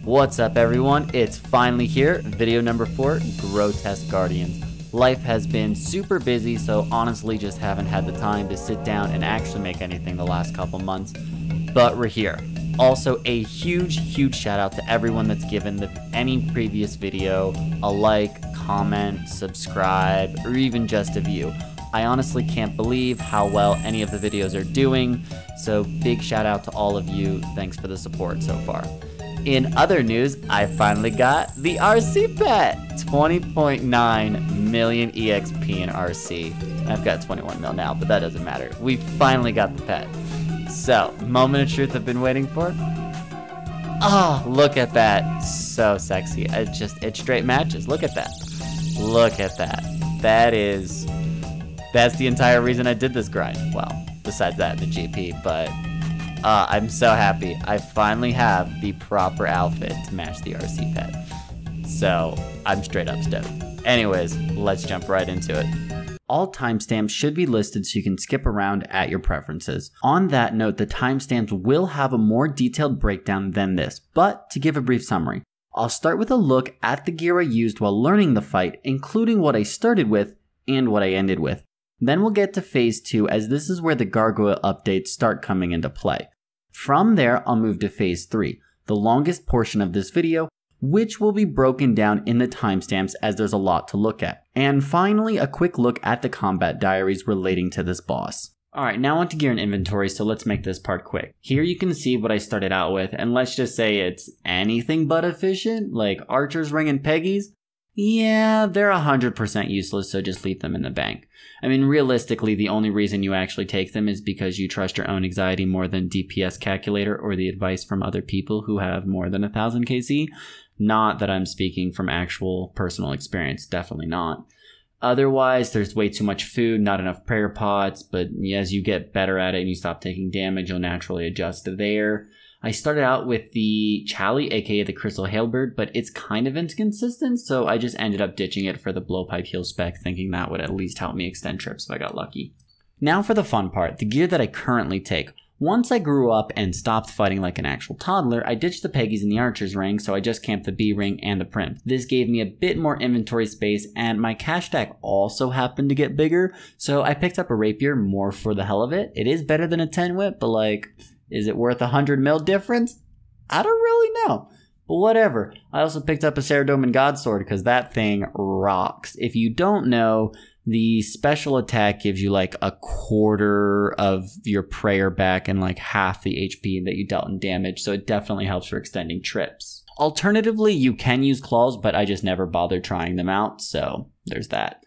What's up everyone, it's finally here, video number 4, Grotesque Guardians. Life has been super busy, so honestly just haven't had the time to sit down and actually make anything the last couple months, but we're here. Also a huge shout out to everyone that's given any previous video a like, comment, subscribe, or even just a view. I honestly can't believe how well any of the videos are doing, so big shout out to all of you, thanks for the support so far. In other news, I finally got the RC pet! 20.9 million EXP in RC. I've got 21 mil now, but that doesn't matter. We finally got the pet. So, moment of truth I've been waiting for. Oh, look at that. So sexy. It straight matches. Look at that. Look at that. That's the entire reason I did this grind. Well, besides that, the GP, but I'm so happy. I finally have the proper outfit to match the RC pet. So, I'm straight up stoked. Anyways, let's jump right into it. All timestamps should be listed so you can skip around at your preferences. On that note, the timestamps will have a more detailed breakdown than this, but to give a brief summary, I'll start with a look at the gear I used while learning the fight, including what I started with and what I ended with. Then we'll get to phase 2 as this is where the gargoyle updates start coming into play. From there, I'll move to phase 3, the longest portion of this video, which will be broken down in the timestamps as there's a lot to look at. And finally, a quick look at the combat diaries relating to this boss. Alright, now on to gear and inventory, so let's make this part quick. Here you can see what I started out with, and let's just say it's anything but efficient, like Archer's Ring and Peggy's. Yeah, they're 100% useless, so just leave them in the bank. I mean, realistically, the only reason you actually take them is because you trust your own anxiety more than DPS calculator or the advice from other people who have more than 1000 KC. Not that I'm speaking from actual personal experience, definitely not. Otherwise, there's way too much food, not enough prayer pots, but as you get better at it and you stop taking damage, you'll naturally adjust to there. I started out with the Chally, aka the Crystal Hailbird, but it's kind of inconsistent, so I just ended up ditching it for the blowpipe heal spec, thinking that would at least help me extend trips if I got lucky. Now for the fun part, the gear that I currently take. Once I grew up and stopped fighting like an actual toddler, I ditched the Peggies and the Archer's Ring, so I just camped the B Ring and the Primp. This gave me a bit more inventory space, and my cash stack also happened to get bigger, so I picked up a Rapier more for the hell of it. It is better than a 10 whip, but like, is it worth 100 mil difference? I don't really know, but whatever. I also picked up a Saradomin Godsword because that thing rocks. If you don't know, the special attack gives you like a quarter of your prayer back and like half the HP that you dealt in damage, so it definitely helps for extending trips. Alternatively, you can use claws, but I just never bothered trying them out, so there's that.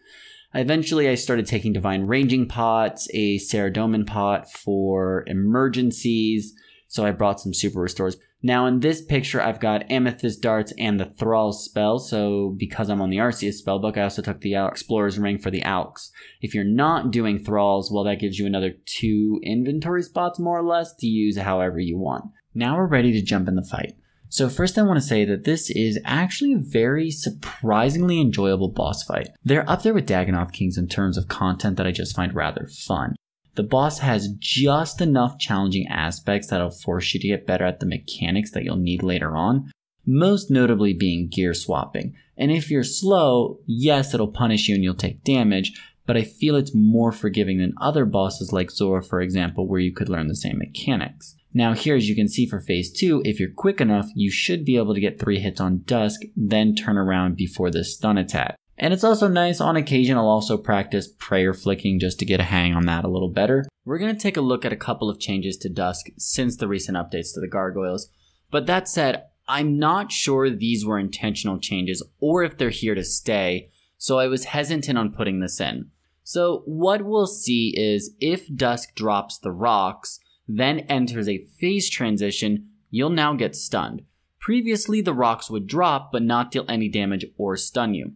Eventually, I started taking Divine Ranging pots, a Saradomin pot for emergencies, so I brought some super restores. Now in this picture, I've got Amethyst darts and the Thrall spell, so because I'm on the Arceus spellbook, I also took the Explorer's Ring for the Alks. If you're not doing Thralls, well, that gives you another 2 inventory spots more or less to use however you want. Now we're ready to jump in the fight. So first I want to say that this is actually a very surprisingly enjoyable boss fight. They're up there with Dagannoth Kings in terms of content that I just find rather fun. The boss has just enough challenging aspects that'll force you to get better at the mechanics that you'll need later on, most notably being gear swapping. And if you're slow, yes, it'll punish you and you'll take damage, but I feel it's more forgiving than other bosses like Zora, for example, where you could learn the same mechanics. Now here, as you can see for phase 2, if you're quick enough, you should be able to get 3 hits on Dusk, then turn around before the stun attack. And it's also nice, on occasion I'll also practice prayer flicking just to get a hang on that a little better. We're going to take a look at a couple of changes to Dusk since the recent updates to the gargoyles. But that said, I'm not sure these were intentional changes or if they're here to stay, so I was hesitant on putting this in. So what we'll see is if Dusk drops the rocks, then enters a phase transition, you'll now get stunned. Previously, the rocks would drop but not deal any damage or stun you.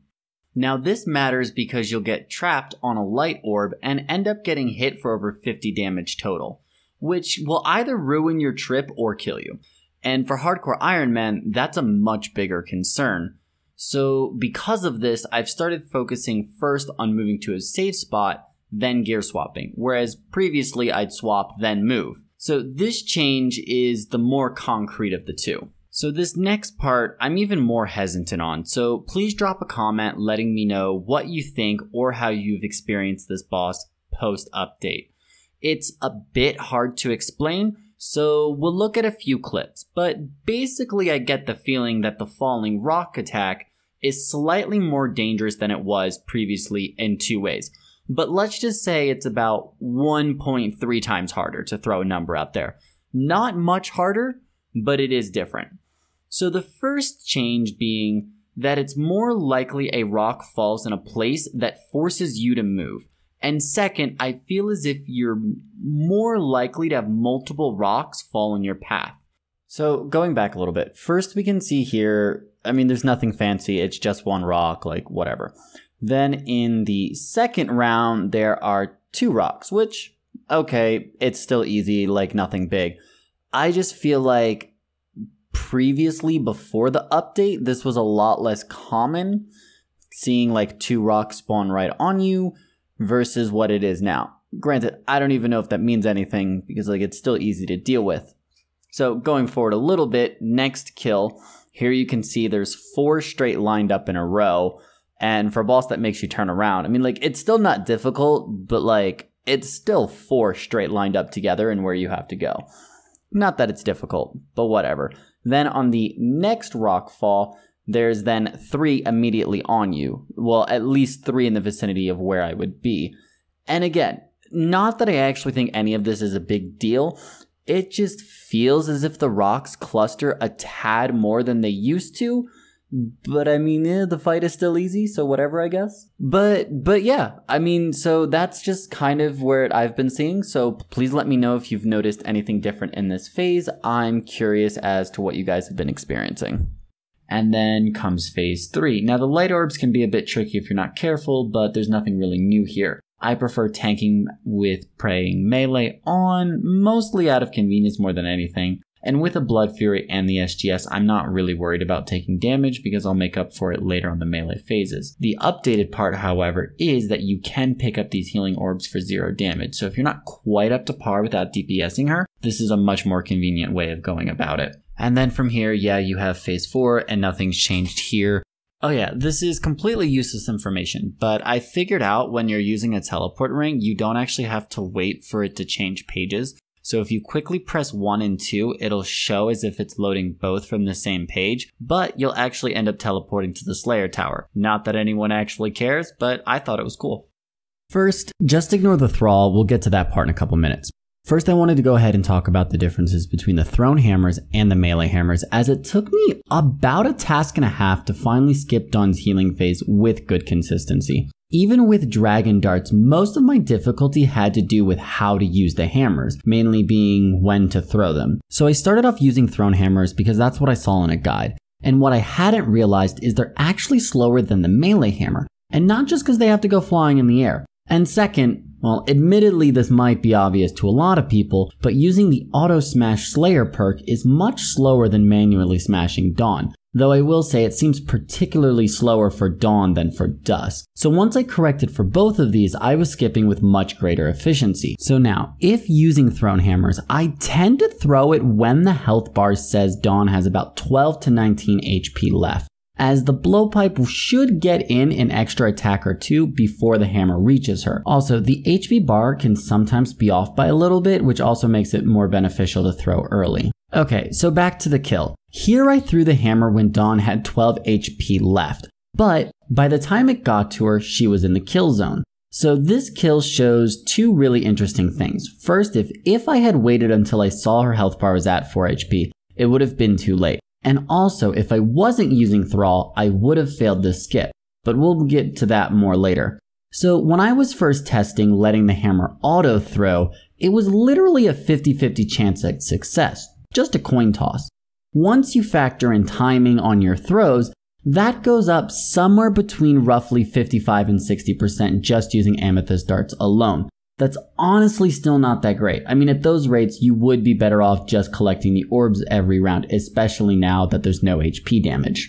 Now this matters because you'll get trapped on a light orb and end up getting hit for over 50 damage total, which will either ruin your trip or kill you. And for Hardcore Iron Man, that's a much bigger concern. So because of this, I've started focusing first on moving to a safe spot, then gear swapping, whereas previously I'd swap, then move. So this change is the more concrete of the two. So this next part, I'm even more hesitant on, so please drop a comment letting me know what you think or how you've experienced this boss post-update. It's a bit hard to explain, so we'll look at a few clips, but basically I get the feeling that the falling rock attack is slightly more dangerous than it was previously in 2 ways. But let's just say it's about 1.3 times harder, to throw a number out there. Not much harder, but it is different. So the first change being that it's more likely a rock falls in a place that forces you to move. And second, I feel as if you're more likely to have multiple rocks fall in your path. So going back a little bit, first we can see here, I mean, there's nothing fancy, it's just one rock, like whatever. Then in the second round, there are 2 rocks, which, okay, it's still easy, like nothing big. I just feel like previously, before the update, this was a lot less common, seeing like 2 rocks spawn right on you versus what it is now. Granted, I don't even know if that means anything because like it's still easy to deal with. So going forward a little bit, next kill, here you can see there's 4 straight lined up in a row. And for a boss that makes you turn around, I mean, like, it's still not difficult, but like, it's still 4 straight lined up together and where you have to go. Not that it's difficult, but whatever. Then on the next rock fall, there's then 3 immediately on you. Well, at least 3 in the vicinity of where I would be. And again, not that I actually think any of this is a big deal. It just feels as if the rocks cluster a tad more than they used to. But I mean, the fight is still easy, so whatever, I guess. But yeah, I mean, so that's just kind of where I've been seeing. So please let me know if you've noticed anything different in this phase. I'm curious as to what you guys have been experiencing. And then comes phase 3. Now the light orbs can be a bit tricky if you're not careful, but there's nothing really new here. I prefer tanking with praying melee on, mostly out of convenience more than anything. And with a Blood Fury and the SGS, I'm not really worried about taking damage because I'll make up for it later on the melee phases. The updated part, however, is that you can pick up these healing orbs for 0 damage. So if you're not quite up to par without DPSing her, this is a much more convenient way of going about it. And then from here, yeah, you have phase 4 and nothing's changed here. Oh yeah, this is completely useless information, but I figured out when you're using a teleport ring, you don't actually have to wait for it to change pages. So if you quickly press 1 and 2, it'll show as if it's loading both from the same page, but you'll actually end up teleporting to the Slayer Tower. Not that anyone actually cares, but I thought it was cool. First, just ignore the Thrall, we'll get to that part in a couple minutes. First, I wanted to go ahead and talk about the differences between the thrown hammers and the melee hammers, as it took me about a task and a half to finally skip Dawn's healing phase with good consistency. Even with dragon darts, most of my difficulty had to do with how to use the hammers, mainly being when to throw them. So I started off using thrown hammers because that's what I saw in a guide. And what I hadn't realized is they're actually slower than the melee hammer, and not just because they have to go flying in the air. And second, well, admittedly this might be obvious to a lot of people, but using the Auto Smash Slayer perk is much slower than manually smashing Dawn. Though I will say it seems particularly slower for Dawn than for Dusk. So once I corrected for both of these, I was skipping with much greater efficiency. So now, if using thrown hammers, I tend to throw it when the health bar says Dawn has about 12 to 19 HP left, as the blowpipe should get in an extra attack or 2 before the hammer reaches her. Also, the HP bar can sometimes be off by a little bit, which also makes it more beneficial to throw early. Okay, so back to the kill. Here I threw the hammer when Dawn had 12 HP left, but by the time it got to her, she was in the kill zone. So this kill shows 2 really interesting things. First, if I had waited until I saw her health bar was at 4 HP, it would have been too late. And also, if I wasn't using Thrall, I would have failed this skip, but we'll get to that more later. So when I was first testing letting the hammer auto throw, it was literally a 50-50 chance at success, just a coin toss. Once you factor in timing on your throws, that goes up somewhere between roughly 55 and 60% just using Amethyst darts alone. That's honestly still not that great. I mean, at those rates, you would be better off just collecting the orbs every round, especially now that there's no HP damage.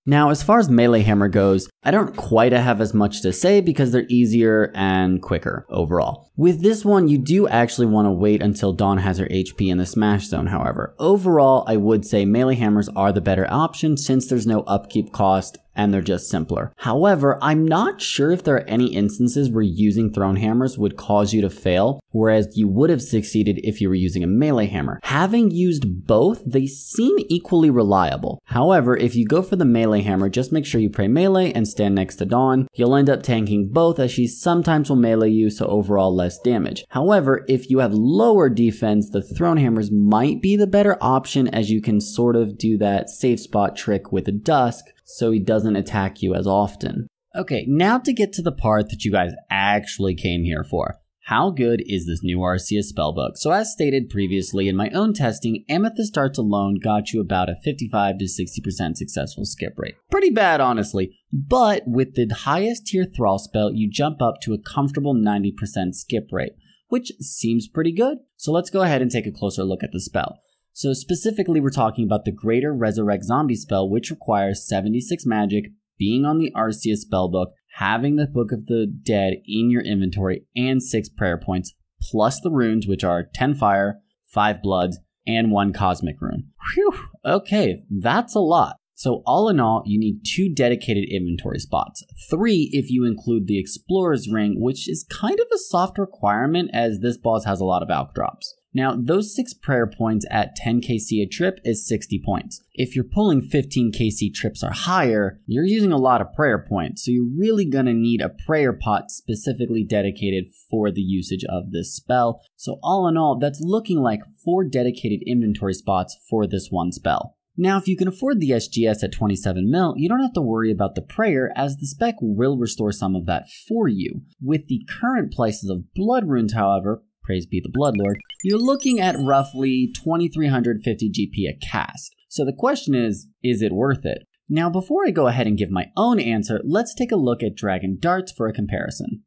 Now, as far as melee hammer goes, I don't quite have as much to say because they're easier and quicker overall. With this one, you do actually want to wait until Dawn has her HP in the smash zone, however. Overall, I would say melee hammers are the better option since there's no upkeep cost and they're just simpler. However, I'm not sure if there are any instances where using thrown hammers would cause you to fail, whereas you would have succeeded if you were using a melee hammer. Having used both, they seem equally reliable. However, if you go for the melee hammer, just make sure you pray melee and stand next to Dawn. You'll end up tanking both as she sometimes will melee you, so overall less damage. However, if you have lower defense, the thrown hammers might be the better option as you can sort of do that safe spot trick with the Dusk, so he doesn't attack you as often. Okay, now to get to the part that you guys actually came here for. How good is this new Arceus spellbook? So as stated previously in my own testing, Amethyst darts alone got you about a 55 to 60% successful skip rate. Pretty bad honestly, but with the highest tier Thrall spell, you jump up to a comfortable 90% skip rate, which seems pretty good. So let's go ahead and take a closer look at the spell. So specifically, we're talking about the Greater Resurrect Zombie spell, which requires 76 magic, being on the Arceus spellbook, having the Book of the Dead in your inventory, and 6 prayer points, plus the runes, which are 10 fire, 5 blood, and 1 cosmic rune. Whew, okay, that's a lot. So all in all, you need 2 dedicated inventory spots. 3 if you include the Explorer's Ring, which is kind of a soft requirement as this boss has a lot of alch drops. Now, those 6 prayer points at 10 KC a trip is 60 points. If you're pulling 15 KC trips or higher, you're using a lot of prayer points, so you're really gonna need a prayer pot specifically dedicated for the usage of this spell. So all in all, that's looking like 4 dedicated inventory spots for this one spell. Now, if you can afford the SGS at 27 mil, you don't have to worry about the prayer as the spec will restore some of that for you. With the current prices of blood runes, however, praise be the Bloodlord, you're looking at roughly 2350 GP a cast. So the question is it worth it? Now, before I go ahead and give my own answer, let's take a look at Dragon Darts for a comparison.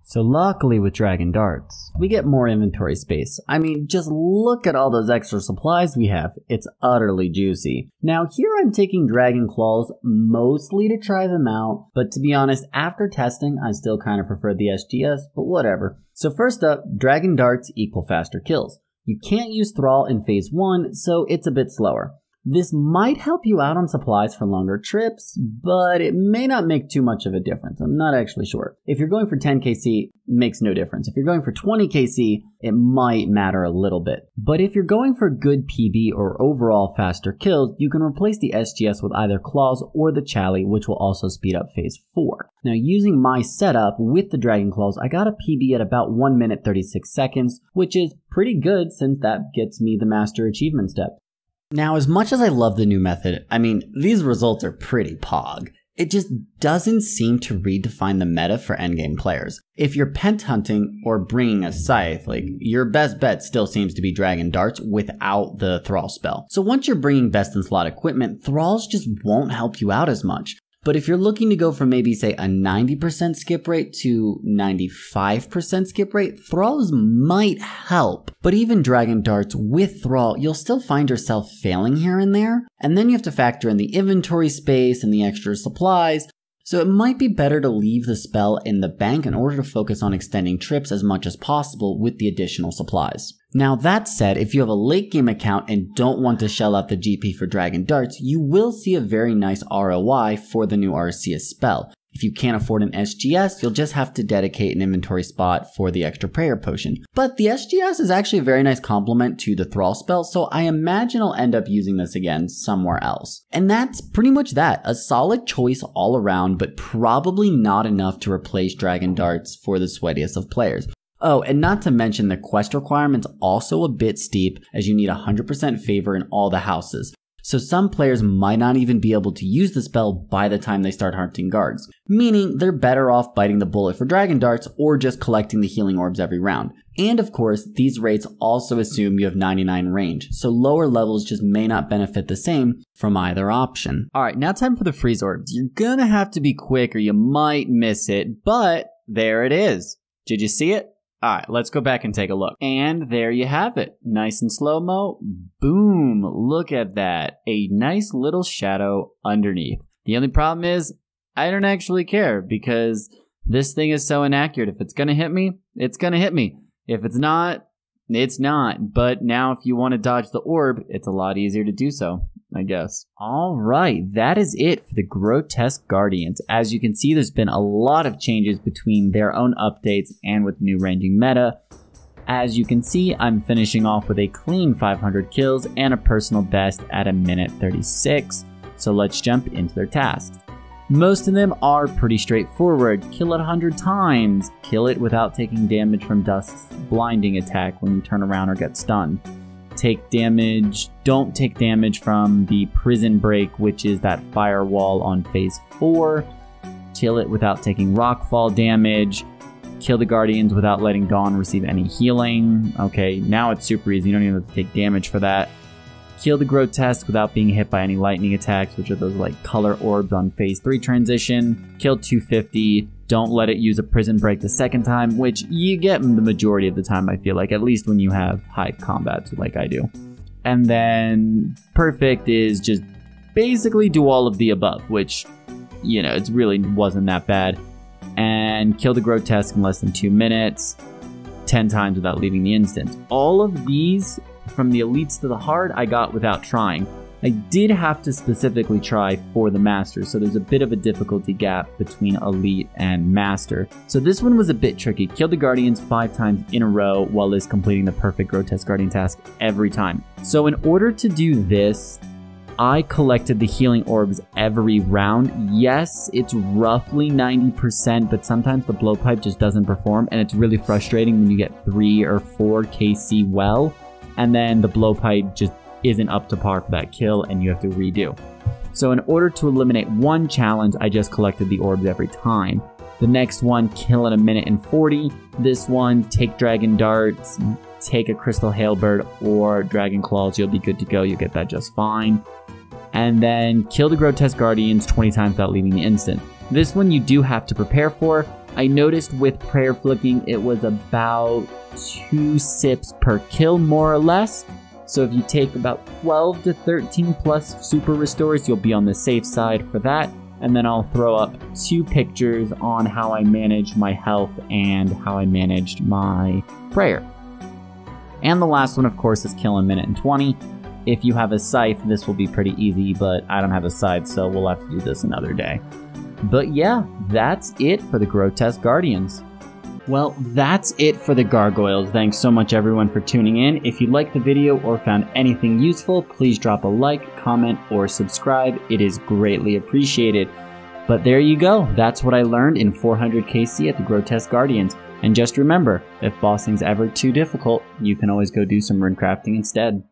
So luckily with Dragon Darts, we get more inventory space. I mean, just look at all those extra supplies we have. It's utterly juicy. Now here I'm taking Dragon Claws mostly to try them out, but to be honest, after testing, I still kind of prefer the SGS, but whatever. So first up, Dragon Darts equal faster kills. You can't use Thrall in phase 1, so it's a bit slower. This might help you out on supplies for longer trips, but it may not make too much of a difference. I'm not actually sure. If you're going for 10 KC, it makes no difference. If you're going for 20 KC, it might matter a little bit. But if you're going for good PB or overall faster kills, you can replace the SGS with either Claws or the Chally, which will also speed up phase 4. Now, using my setup with the Dragon Claws, I got a PB at about 1 minute 36 seconds, which is pretty good since that gets me the Master Achievement step. Now, as much as I love the new method, I mean, these results are pretty pog. It just doesn't seem to redefine the meta for endgame players. If you're pent hunting or bringing a scythe, like, your best bet still seems to be Dragon Darts without the Thrall spell. So once you're bringing best in slot equipment, Thralls just won't help you out as much. But if you're looking to go from maybe, say, a 90% skip rate to 95% skip rate, Thralls might help. But even Dragon Darts with Thrall, you'll still find yourself failing here and there. And then you have to factor in the inventory space and the extra supplies. So it might be better to leave the spell in the bank in order to focus on extending trips as much as possible with the additional supplies. Now that said, if you have a late game account and don't want to shell out the GP for Dragon Darts, you will see a very nice ROI for the new Arceus spell. If you can't afford an SGS, you'll just have to dedicate an inventory spot for the extra prayer potion. But the SGS is actually a very nice complement to the Thrall spell, so I imagine I'll end up using this again somewhere else. And that's pretty much that. A solid choice all around, but probably not enough to replace Dragon Darts for the sweatiest of players. Oh, and not to mention the quest requirement's also a bit steep as you need 100% favor in all the houses. So some players might not even be able to use the spell by the time they start hunting guards, meaning they're better off biting the bullet for Dragon Darts or just collecting the healing orbs every round. And of course, these rates also assume you have 99 range, so lower levels just may not benefit the same from either option. Alright, now time for the freeze orbs. You're gonna have to be quick or you might miss it, but there it is. Did you see it? Alright, let's go back and take a look. And there you have it. Nice and slow-mo. Boom! Look at that. A nice little shadow underneath. The only problem is I don't actually care because this thing is so inaccurate. If it's gonna hit me, it's gonna hit me. If it's not, it's not. But now if you want to dodge the orb, it's a lot easier to do so, I guess. All right, that is it for the Grotesque Guardians. As you can see, there's been a lot of changes between their own updates and with new ranging meta. As you can see, I'm finishing off with a clean 500 kills and a personal best at a minute 36. So let's jump into their tasks. Most of them are pretty straightforward. Kill it 100 times. Kill it without taking damage from Dusk's blinding attack when you turn around or get stunned. Take damage. Don't take damage from the prison break, which is that firewall on phase 4. Kill it without taking rockfall damage. Kill the Guardians without letting Dawn receive any healing. Okay, now it's super easy. You don't even have to take damage for that. Kill the Grotesque without being hit by any lightning attacks, which are those like color orbs on phase 3 transition. Kill 250. Don't let it use a prison break the second time, which you get the majority of the time, I feel like, at least when you have high combats like I do. And then perfect is just basically do all of the above, which, you know, it really wasn't that bad. And kill the Grotesque in less than 2 minutes, 10 times without leaving the instance. All of these, from the elites to the hard, I got without trying. I did have to specifically try for the master, so there's a bit of a difficulty gap between elite and master. So this one was a bit tricky. Kill the Guardians 5 times in a row while is completing the perfect Grotesque Guardian task every time. So in order to do this, I collected the healing orbs every round. Yes, it's roughly 90%, but sometimes the blowpipe just doesn't perform, and it's really frustrating when you get 3 or 4 KC well, and then the blowpipe just isn't up to par for that kill, and you have to redo. So in order to eliminate one challenge, I just collected the orbs every time. The next one, kill in a minute and 40. This one, take dragon darts, take a crystal halberd or dragon claws. You'll be good to go. You'll get that just fine. And then kill the Grotesque Guardians 20 times without leaving the instant. This one you do have to prepare for. I noticed with prayer flicking, it was about 2 sips per kill, more or less. So if you take about 12 to 13 plus super restores, you'll be on the safe side for that. And then I'll throw up 2 pictures on how I managed my health and how I managed my prayer. And the last one, of course, is kill in a minute and 20. If you have a scythe, this will be pretty easy, but I don't have a scythe, so we'll have to do this another day. But yeah, that's it for the Grotesque Guardians. Well, that's it for the Gargoyles. Thanks so much everyone for tuning in. If you liked the video or found anything useful, please drop a like, comment, or subscribe. It is greatly appreciated. But there you go. That's what I learned in 400 KC at the Grotesque Guardians. And just remember, if bossing's ever too difficult, you can always go do some rune crafting instead.